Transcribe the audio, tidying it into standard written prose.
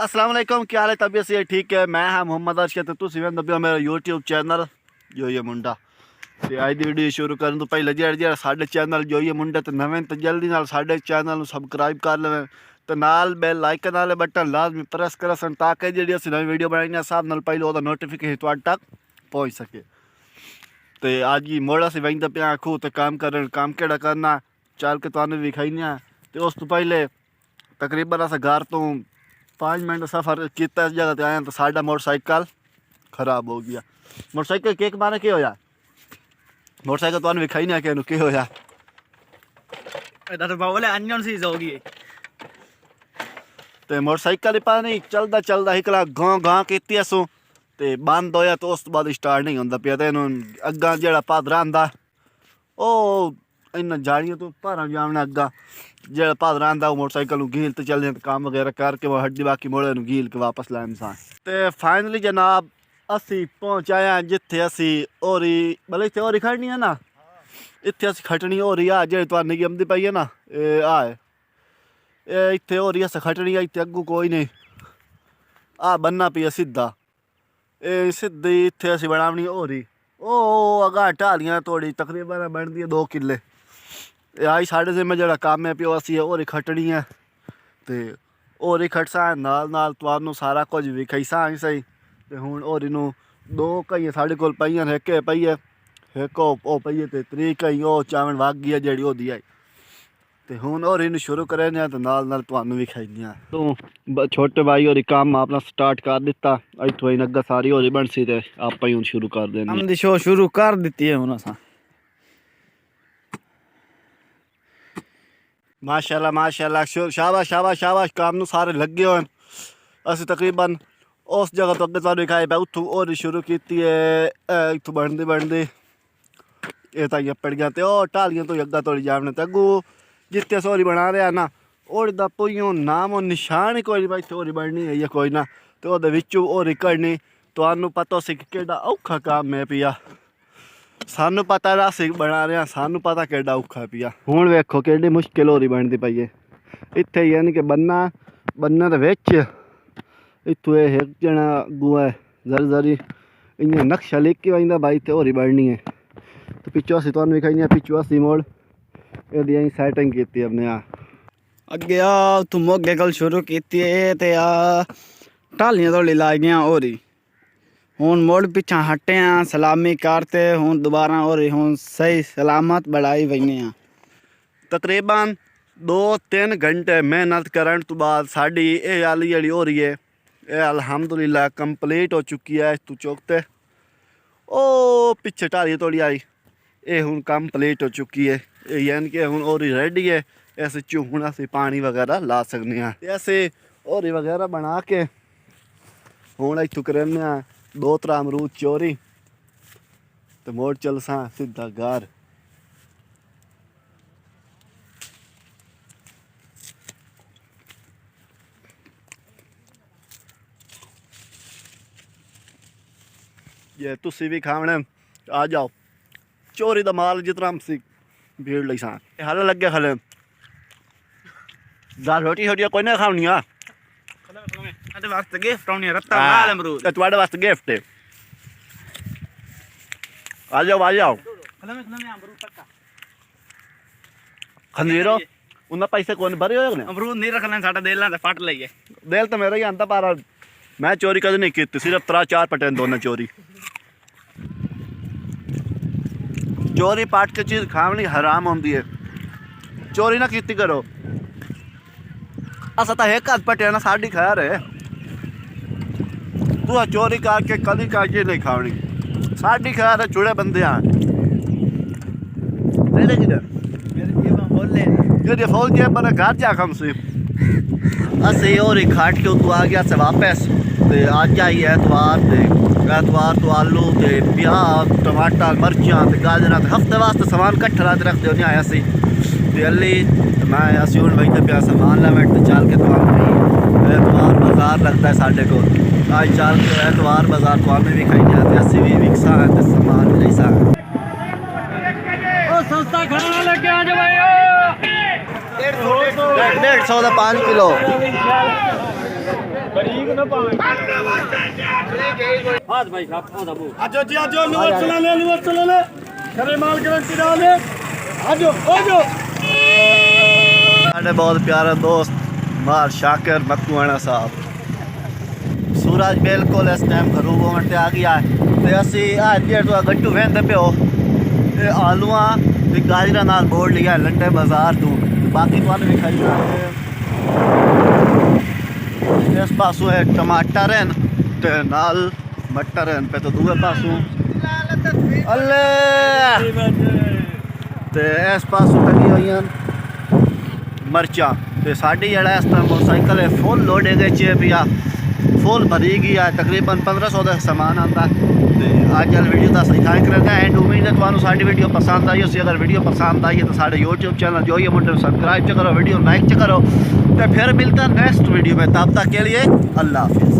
अस्सलाम वालेकुम, क्या हाल है? तबीयत से ठीक है। मैं हाँ मोहम्मद अर्शद ते तुसीं वेंदे मेरा यूट्यूब चैनल जो ये मुंडा ते अज दी वीडियो शुरू करन तो पहले जेड़ा साडे चैनल जो ये मुंडा ते नवें ते जल्दी नाल साडे चैनल नूं सबसक्राइब कर लेवें ते नाल बेल आइकन वाले बटन लाजमी प्रेस करसन ताकि जेड़ी असीं नवीं वीडियो बनाई सब नाल पहले ओदा नोटिफिकेशन तुहाडे तक पहुंच सके। ते अज की मोड़ा से वेंदे पिया खूह ते काम करन। काम केड़ा करना चल के तुहानूं विखाइने ते उस तो पहले तकरीबन अस घर तो 5 मिनट सफ़र किया इस जगह आया तो साडा मोटरसाइकिल खराब हो गया। मोटरसाइकिल केक मारे क्या होया? मोटरसाइकिल तो विखाई नहीं कि क्या होया? तो मोटरसाइकिल ही पता नहीं चलता चलता हिकला गांव गांव की असू तो बंद होया तो उस बाद स्टार्ट नहीं होंदा पिया। तो अग्गा जेड़ा पादरा आंदा ओ इन जाड़ियों तो भारा जामना अग्गा जेड़ा पादरा आंदा वो मोटरसाइकिल गील तो चलने काम वगैरह करके वो हड्डी बाकी मोड़े गील के वापस लैन सा। तो फाइनली जनाब असी पहुँचाया जिथे असी होरी मतलब इतने होरी खड़नी है ना, इतने असी खटनी हो रही है जे तुहानू जमदी पई है ना इतने हो रही अस खटनी है। इतने अगू कोई नहीं आ बनना पिया सीधा सीधी इतने असी बनावनी हो रही ओ अगा ढालियाँ थोड़ी तकरीबन बनती है 2 किले। आई साढ़े जिम्मे जो काम है पियो असी होरी खटनी है तो होरी खटसा नाल नाल तुहानू सारा कुछ विखाईसा सही। तो हुण होरी नू 2 कई साढ़े कोल पईयां एक पई है एक ओ पई है ते 3 कई ओ चावल वग गई है जेड़ी ओदी आई। तो हुण होरी नू शुरू करने तो नाल नाल तुहानू विखाईने तो छोटे भाई होरी काम अपना स्टार्ट कर दिता। इत्थों ही नग्गा सारी होरी बनसी ते आपां ही हुण शुरू कर देनी हम दी शो शुरू कर दित्ती है हुण असां। माशाल्लाह माशाल्लाह शाबाश शाबाश शाबाश काम नू सारे लगे होन। असीं तकरीबन उस जगह तो अगे तुहानू दिखाया पे उत्थों होरी शुरू की है इत्थों बनदी बनदी ये ताइयां पड़ियां ते ओ ढालियां तो अग्गा तोड़ी जावने ते अग्गू जित्थे अस होरी बना रहे हैं ना होरी दा कोई नाम और निशान ही कोई नहीं भाई होरी बननी है या कोई ना तो ओहदे विचों होरी कढ़नी तुहानू पता सी केड़ा औखा काम है पिया। सानू पता ना असीं बना रहे हैं सानू पता केड़ा औखा पिया। हुण वेखो केड़ी मुश्किल होरी बनदी पई है इत्थे यानी कि बन्ना दे विच इत्थों एक जना गुआ जरी जरी इ'यां नक्शा लिखी वजदा भाई इत्थे होरी बननी है। तो पिछों असीं तुहानू विखाई पिछों असीं मोड़ ये सैटिंग की अपने अगे उत्थों मोगे गल शुरू की ढालियां थोड़ी लाई गया होरी हुण मुड़ पिछा हटे हैं सलामी करते हुण दोबारा होरी हुण सही सलामत बढ़ाई वही हैं। तकरीबन 2-3 घंटे मेहनत करन तो बाद साड़ी ये आली जी हो रही है ये अल्हम्दुलिल्लाह कंप्लीट हो चुकी है। इस तू चौकते ओ पिछे ढाली थोड़ी आई ये हुण कंप्लीट हो चुकी है यानी कि हुण होरी रेडी है। इस हुण असीं पानी वगैरह ला सकने हैं। ऐसे होरी वगैरह बना के हुण इत्थों करने 2-3 अमरूद चोरी तो मोड़ चलसा सीधा घर। ये तुसी भी खावने आ जाओ चोरी दा माल जितना हम सी भीड़ लई सा हाल लगे खले दाल रोटी छोटी कोई ना खावनी आ वास्ते गिफ्ट आनी रत्ता लाल अमरूद तुम्हारे वास्ते गिफ्ट है। आ जाओ खंजीरो उन्हें पैसे कौन भरे हो अमरूद नहीं रखना साडा दिल ना फट लईए दिल तो मेरा ही आंदा पर मैं चोरी कदे नहीं की सिर्फ 3-4 पटे दोनों चोरी चोरी पाट के चीज़ खावनी हराम होंदी है। चोरी ना कीती करो असा तो एक हाथ पटे ना साड़ी खैर है तू चोरी करके कभी का चीज नहीं खावनी साड़ी खैर है चुड़े बंदे फौल जेब बना घर जा कम से असी और खाट के उतू आ गया से वापस ते अज आई एतवार तो आलू ते प्याज टमाटर मिर्चां ते गाजर हफ्ते वास्ते समान कट्ठा ला रखते हो आया सी ते अली मैं असी हूँ वही तो प्या समान ला बैठ चल के एतवार बाजार लगता है साढ़े को आज चल के एतवार बाजार तो भी खाई जाते असी भी विकसा है तो समान भी सा सस्ता खाना लेके आ जाओ भाई 150 का 5 किलो भाई साहब आजो जी आजो लिवर चला ले खरे माल गारंटी डाल दे आजो साढ़े बहुत प्यारे दोस्त मार शाकिर मकवाना साहब सूरज बिल्कुल इस टाइम खरूब होने आ गया है ते असी आज डेढ़ तो गट्टू वेंदे पे हो आलूआ ते गाजरा नाल बोर्ड लिया लंडे बाजार तू बाकी तुहानू भी खाई इस पासों है टमाटर हैं ते नाल मटर हैं पे तो दूसरे पासों अल्ले ते इस पासों लगी हुई मर्चा ते साड़ी जड़ा इस तरह मोटरसाइकिल है फुल लोडे गए चे पिया फुल भरी गया तकरीबन 1500 का सामान आता है अज वीडियो का दिखाई करता है एंड उम्मीद है तुम्हें साड़ी वीडियो पसंद आई उसी अगर वीडियो पसंद आई है तो साढ़े यूट्यूब चैनल जो है मुझे सब्सक्राइब करो वीडियो लाइक करो तो फिर मिलता है नेक्स्ट वीडियो में तब तक के लिए अल्लाह हाफिज़।